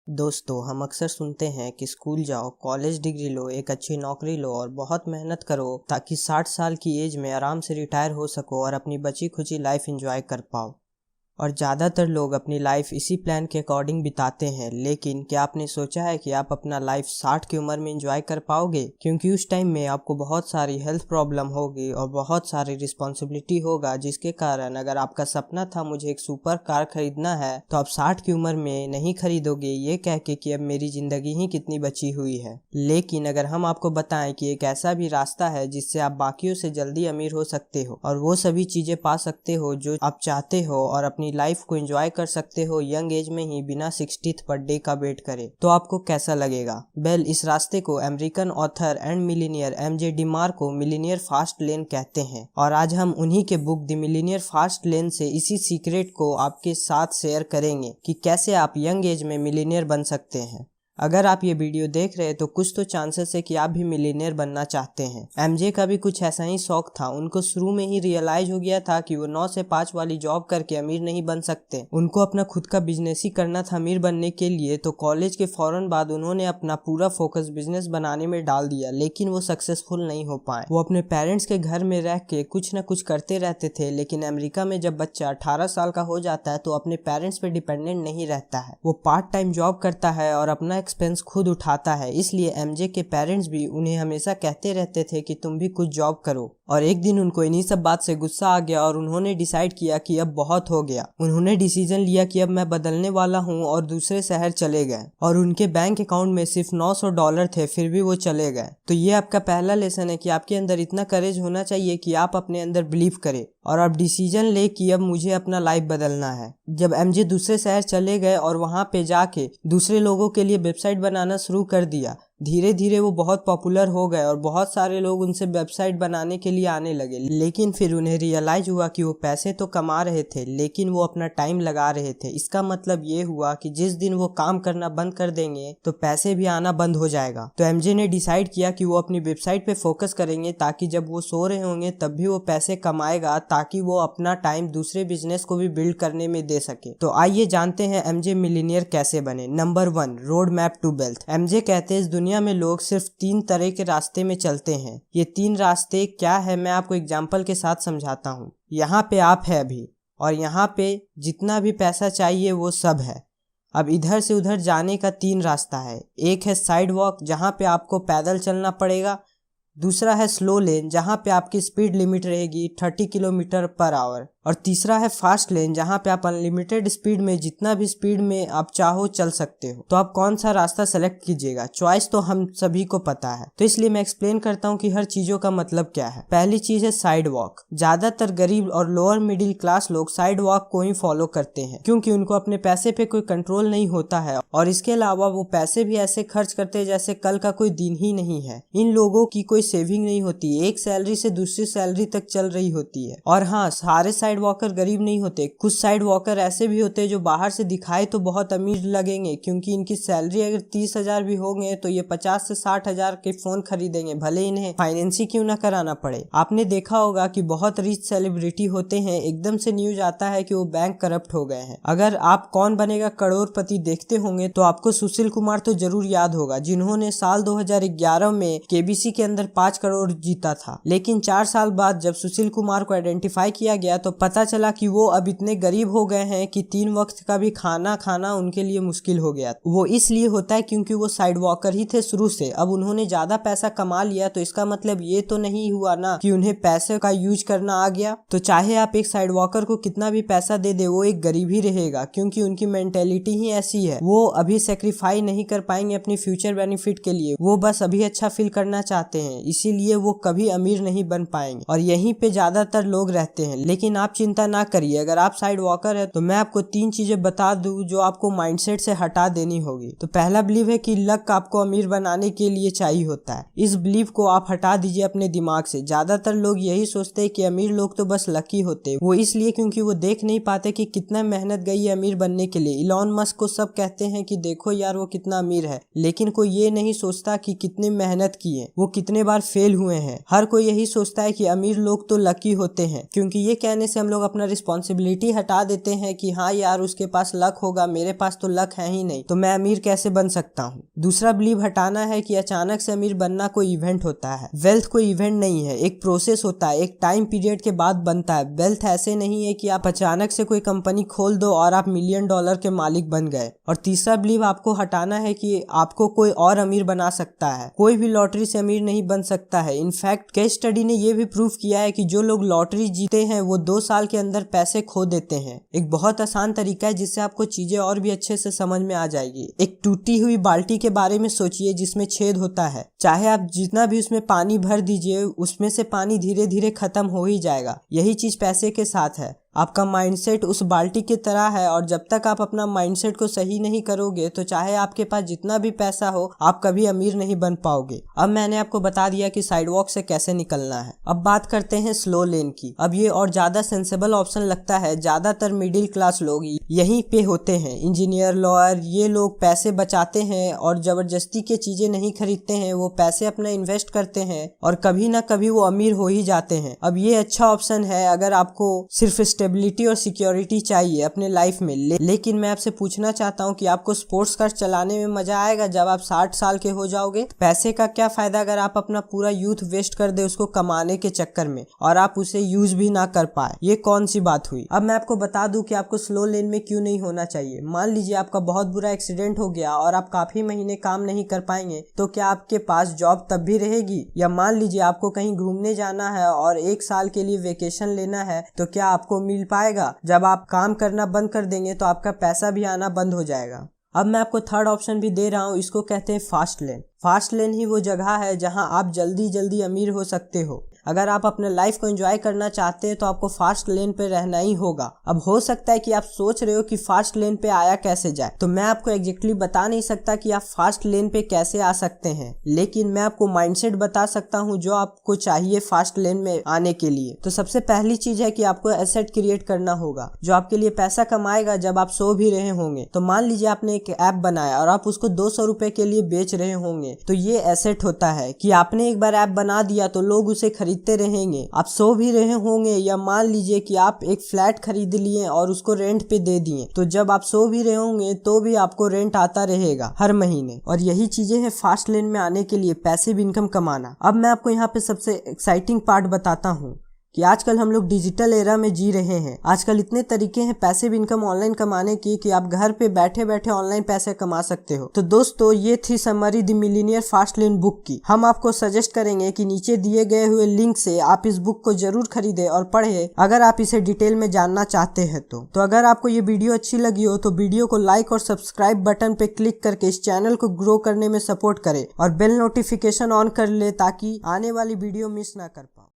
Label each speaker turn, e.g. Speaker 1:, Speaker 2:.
Speaker 1: दोस्तों, हम अक्सर सुनते हैं कि स्कूल जाओ, कॉलेज डिग्री लो, एक अच्छी नौकरी लो और बहुत मेहनत करो ताकि 60 साल की एज में आराम से रिटायर हो सको और अपनी बची खुची लाइफ एंजॉय कर पाओ। और ज़्यादातर लोग अपनी लाइफ इसी प्लान के अकॉर्डिंग बिताते हैं। लेकिन क्या आपने सोचा है कि आप अपना लाइफ 60 की उम्र में एंजॉय कर पाओगे? क्योंकि उस टाइम में आपको बहुत सारी हेल्थ प्रॉब्लम होगी और बहुत सारी रिस्पॉन्सिबिलिटी होगा, जिसके कारण अगर आपका सपना था मुझे एक सुपर कार खरीदना है तो आप 60 की उम्र में नहीं खरीदोगे, ये कह के कि अब मेरी जिंदगी ही कितनी बची हुई है। लेकिन अगर हम आपको बताएं कि एक ऐसा भी रास्ता है जिससे आप बाकियों से जल्दी अमीर हो सकते हो और वो सभी चीजें पा सकते हो जो आप चाहते हो और अपनी लाइफ को एंजॉय कर सकते हो यंग एज में ही, बिना 60th बर्थडे का वेट करे, तो आपको कैसा लगेगा? इस रास्ते को American author and millionaire MJ DeMarco millionaire fast lane कहते हैं और आज हम उन्हीं के book the millionaire fast lane से इसी सीक्रेट को आपके साथ शेयर करेंगे कि कैसे आप यंग एज में मिलीनियर बन सकते हैं। अगर आप ये वीडियो देख रहे हैं तो कुछ तो चांसेस है कि आप भी मिलीनियर बनना चाहते हैं। एमजे का भी कुछ ऐसा ही शौक था। उनको शुरू में ही रियलाइज हो गया था कि वो 9 से 5 वाली जॉब करके अमीर नहीं बन सकते। उनको अपना खुद का बिजनेस ही करना था अमीर बनने के लिए। तो कॉलेज के फौरन बाद उन्होंने अपना पूरा फोकस बिजनेस बनाने में डाल दिया, लेकिन वो सक्सेसफुल नहीं हो पाए। वो अपने पेरेंट्स के घर में रह के कुछ न कुछ करते रहते थे, लेकिन अमेरिका में जब बच्चा 18 साल का हो जाता है तो अपने पेरेंट्स पे डिपेंडेंट नहीं रहता है। वो पार्ट टाइम जॉब करता है और अपना एक्सपेंस खुद उठाता है। इसलिए एमजे के पेरेंट्स भी उन्हें हमेशा कहते रहते थे कि तुम भी कुछ जॉब करो। और एक दिन उनको इन्हीं सब बात से गुस्सा आ गया और उन्होंने डिसाइड किया कि अब बहुत हो गया। उन्होंने डिसीजन लिया कि अब मैं बदलने वाला हूँ और दूसरे शहर चले गए। और उनके बैंक अकाउंट में सिर्फ $900 थे, फिर भी वो चले गए। तो ये आपका पहला लेसन है कि आपके अंदर इतना करेज होना चाहिए कि आप अपने अंदर बिलीव करें और आप डिसीजन ले कि अब मुझे अपना लाइफ बदलना है। जब एमजे दूसरे शहर चले गए और वहां पे जाके दूसरे लोगों के लिए वेबसाइट बनाना शुरू कर दिया, धीरे धीरे वो बहुत पॉपुलर हो गए और बहुत सारे लोग उनसे वेबसाइट बनाने के लिए आने लगे। लेकिन फिर उन्हें रियलाइज हुआ कि वो पैसे तो कमा रहे थे, लेकिन वो अपना टाइम लगा रहे थे। इसका मतलब ये हुआ कि जिस दिन वो काम करना बंद कर देंगे तो पैसे भी आना बंद हो जाएगा। तो एमजे ने डिसाइड किया कि वो अपनी वेबसाइट पे फोकस करेंगे, ताकि जब वो सो रहे होंगे तब भी वो पैसे कमाएगा, ताकि वो अपना टाइम दूसरे बिजनेस को भी बिल्ड करने में दे सके। तो आइए जानते हैं एमजे मिलीनियर कैसे बने। Number 1, road map to wealth. MJ कहते हैं इस दुनिया में लोग सिर्फ 3 तरह के रास्ते में चलते हैं। ये 3 रास्ते क्या है मैं आपको एग्जांपल के साथ समझाता हूँ। यहाँ पे आप है अभी और यहाँ पे जितना भी पैसा चाहिए वो सब है। अब इधर से उधर जाने का 3 रास्ता है। एक है साइड वॉक, जहाँ पे आपको पैदल चलना पड़ेगा। दूसरा है स्लो लेन, जहाँ पे आपकी स्पीड लिमिट रहेगी 30 किलोमीटर पर आवर। और तीसरा है फास्ट लेन, जहाँ पे आप अनलिमिटेड स्पीड में जितना भी स्पीड में आप चाहो चल सकते हो। तो आप कौन सा रास्ता सेलेक्ट कीजिएगा? चॉइस तो हम सभी को पता है, तो इसलिए मैं एक्सप्लेन करता हूँ कि हर चीजों का मतलब क्या है। पहली चीज है साइड वॉक। ज्यादातर गरीब और लोअर मिडिल क्लास लोग साइड वॉक को ही फॉलो करते हैं, क्योंकि उनको अपने पैसे पे कोई कंट्रोल नहीं होता है और इसके अलावा वो पैसे भी ऐसे खर्च करते हैं जैसे कल का कोई दिन ही नहीं है। इन लोगों की कोई सेविंग नहीं होती, एक सैलरी से दूसरी सैलरी तक चल रही होती है। और हाँ, सारे साइड वॉकर गरीब नहीं होते। कुछ साइड वॉकर ऐसे भी होते हैं जो बाहर से दिखाए तो बहुत अमीर लगेंगे, क्योंकि इनकी सैलरी अगर 30,000 भी होंगे तो ये 50 से 60,000 के फोन खरीदेंगे, भले इन्हें फाइनेंस ही क्यों ना कराना पड़े। आपने देखा होगा कि बहुत रिच सेलिब्रिटी होते हैं, एकदम से न्यूज आता है कि वो बैंक करप्ट हो गए हैं। अगर आप कौन बनेगा करोड़पति देखते होंगे तो आपको सुशील कुमार तो जरूर याद होगा, जिन्होंने साल 2011 में केबीसी के अंदर 5 करोड़ जीता था। लेकिन 4 साल बाद जब सुशील कुमार को आइडेंटिफाई किया गया तो पता चला कि वो अब इतने गरीब हो गए हैं कि 3 वक्त का भी खाना खाना उनके लिए मुश्किल हो गया। वो इसलिए होता है क्योंकि वो साइड वॉकर ही थे शुरू से। अब उन्होंने ज्यादा पैसा कमा लिया तो इसका मतलब ये तो नहीं हुआ ना कि उन्हें पैसे का यूज करना आ गया। तो चाहे आप एक साइड वॉकर को कितना भी पैसा दे दे, वो एक गरीब ही रहेगा, क्योंकि उनकी मेंटेलिटी ही ऐसी है। वो अभी सेक्रीफाई नहीं कर पाएंगे अपनी फ्यूचर बेनिफिट के लिए, वो बस अभी अच्छा फील करना चाहते हैं, इसीलिए वो कभी अमीर नहीं बन पाएंगे और यहीं पे ज्यादातर लोग रहते हैं। लेकिन आप चिंता ना करिए, अगर आप साइड वॉकर है तो मैं आपको 3 चीजें बता दूं जो आपको माइंडसेट से हटा देनी होगी। तो पहला बिलीव है कि लक आपको अमीर बनाने के लिए चाहिए होता है। इस बिलीव को आप हटा दीजिए अपने दिमाग से। ज्यादातर लोग यही सोचते हैं कि अमीर लोग तो बस लकी होते हैं। वो इसलिए क्योंकि वो देख नहीं पाते कि कितना मेहनत गई है अमीर बनने के लिए। इलॉन मस्क को सब कहते हैं कि देखो यार वो कितना अमीर है, लेकिन कोई ये नहीं सोचता कि कितनी मेहनत की है, वो कितने बार फेल हुए हैं। हर कोई यही सोचता है कि अमीर लोग तो लकी होते हैं, क्योंकि ये कहने से हम लोग अपना रिस्पॉन्सिबिलिटी हटा देते हैं कि हाँ यार उसके पास लक होगा, मेरे पास तो लक है ही नहीं, तो मैं अमीर कैसे बन सकता हूँ। दूसरा बिलीव हटाना है कि अचानक से अमीर बनना कोई इवेंट होता है। वेल्थ कोई इवेंट नहीं है, एक प्रोसेस होता है, एक टाइम पीरियड के बाद बनता है। वेल्थ ऐसे नहीं है कि आप अचानक से कोई कंपनी खोल दो और आप $1 मिलियन के मालिक बन गए। और तीसरा बिलीव आपको हटाना है कि आपको कोई और अमीर बना सकता है। कोई भी लॉटरी से अमीर नहीं बन सकता है। इनफैक्ट केस स्टडी ने यह भी प्रूव किया है कि जो लोग लॉटरी जीते हैं वो 2 साल के अंदर पैसे खो देते हैं। एक बहुत आसान तरीका है जिससे आपको चीजें और भी अच्छे से समझ में आ जाएगी। एक टूटी हुई बाल्टी के बारे में सोचिए जिसमें छेद होता है। चाहे आप जितना भी उसमें पानी भर दीजिए, उसमें से पानी धीरे धीरे खत्म हो ही जाएगा। यही चीज पैसे के साथ है। आपका माइंडसेट उस बाल्टी की तरह है और जब तक आप अपना माइंडसेट को सही नहीं करोगे तो चाहे आपके पास जितना भी पैसा हो, आप कभी अमीर नहीं बन पाओगे। अब मैंने आपको बता दिया कि साइडवॉक से कैसे निकलना है। अब बात करते हैं स्लो लेन की। अब ये और ज्यादा सेंसेबल ऑप्शन लगता है। ज्यादातर मिडिल क्लास लोग यहीं पे होते हैं। इंजीनियर, लॉयर, ये लोग पैसे बचाते हैं और जबरदस्ती के चीजें नहीं खरीदते हैं। वो पैसे अपना इन्वेस्ट करते हैं और कभी ना कभी वो अमीर हो ही जाते हैं। अब ये अच्छा ऑप्शन है अगर आपको सिर्फ स्टेबिलिटी और सिक्योरिटी चाहिए अपने लाइफ में। लेकिन मैं आपसे पूछना चाहता हूँ कि आपको स्पोर्ट्स कार चलाने में मजा आएगा जब आप 60 साल के हो जाओगे? पैसे का क्या फायदा अगर आप अपना पूरा यूथ वेस्ट कर दे उसको कमाने के चक्कर में और आप उसे यूज भी ना कर पाए? ये कौन सी बात हुई? अब मैं आपको बता दूं कि आपको स्लो लेन में क्यों नहीं होना चाहिए। मान लीजिए आपका बहुत बुरा एक्सीडेंट हो गया और आप काफी महीने काम नहीं कर पाएंगे, तो क्या आपके पास जॉब तब भी रहेगी? या मान लीजिए आपको कहीं घूमने जाना है और 1 साल के लिए वेकेशन लेना है, तो क्या आपको मिल पाएगा? जब आप काम करना बंद कर देंगे तो आपका पैसा भी आना बंद हो जाएगा। अब मैं आपको थर्ड ऑप्शन भी दे रहा हूँ, इसको कहते हैं फास्ट लेन। फास्ट लेन ही वो जगह है जहां आप जल्दी जल्दी अमीर हो सकते हो। अगर आप अपने लाइफ को एंजॉय करना चाहते हैं तो आपको फास्ट लेन पे रहना ही होगा। अब हो सकता है कि आप सोच रहे हो कि फास्ट लेन पे आया कैसे जाए, तो मैं आपको एग्जैक्टली बता नहीं सकता कि आप फास्ट लेन पे कैसे आ सकते हैं, लेकिन मैं आपको माइंडसेट बता सकता हूँ जो आपको चाहिए फास्ट लेन में आने के लिए। तो सबसे पहली चीज है कि आपको एसेट क्रिएट करना होगा जो आपके लिए पैसा कमाएगा जब आप सो भी रहे होंगे। तो मान लीजिए आपने एक ऐप बनाया और आप उसको 200 रुपए के लिए बेच रहे होंगे, तो ये एसेट होता है कि आपने एक बार ऐप बना दिया तो लोग उसे खरीदते रहेंगे। आप सो भी रहे होंगे, या मान लीजिए कि आप एक फ्लैट खरीद लिए और उसको रेंट पे दे दिए, तो जब आप सो भी रहे होंगे तो भी आपको रेंट आता रहेगा हर महीने। और यही चीजें हैं फास्ट लेन में आने के लिए पैसिव इनकम कमाना। अब मैं आपको यहाँ पे सबसे एक्साइटिंग पार्ट बताता हूँ कि आजकल हम लोग डिजिटल एरा में जी रहे हैं। आजकल इतने तरीके हैं पैसिव इनकम ऑनलाइन कमाने की कि आप घर पे बैठे बैठे ऑनलाइन पैसे कमा सकते हो। तो दोस्तों, ये थी summary the millionaire fast lane book की। हम आपको सजेस्ट करेंगे कि नीचे दिए गए हुए लिंक से आप इस बुक को जरूर खरीदे और पढ़े अगर आप इसे डिटेल में जानना चाहते हैं तो अगर आपको ये वीडियो अच्छी लगी हो तो वीडियो को लाइक और सब्सक्राइब बटन पे क्लिक करके इस चैनल को ग्रो करने में सपोर्ट करे और बेल नोटिफिकेशन ऑन कर ले ताकि आने वाली वीडियो मिस ना कर पाओ।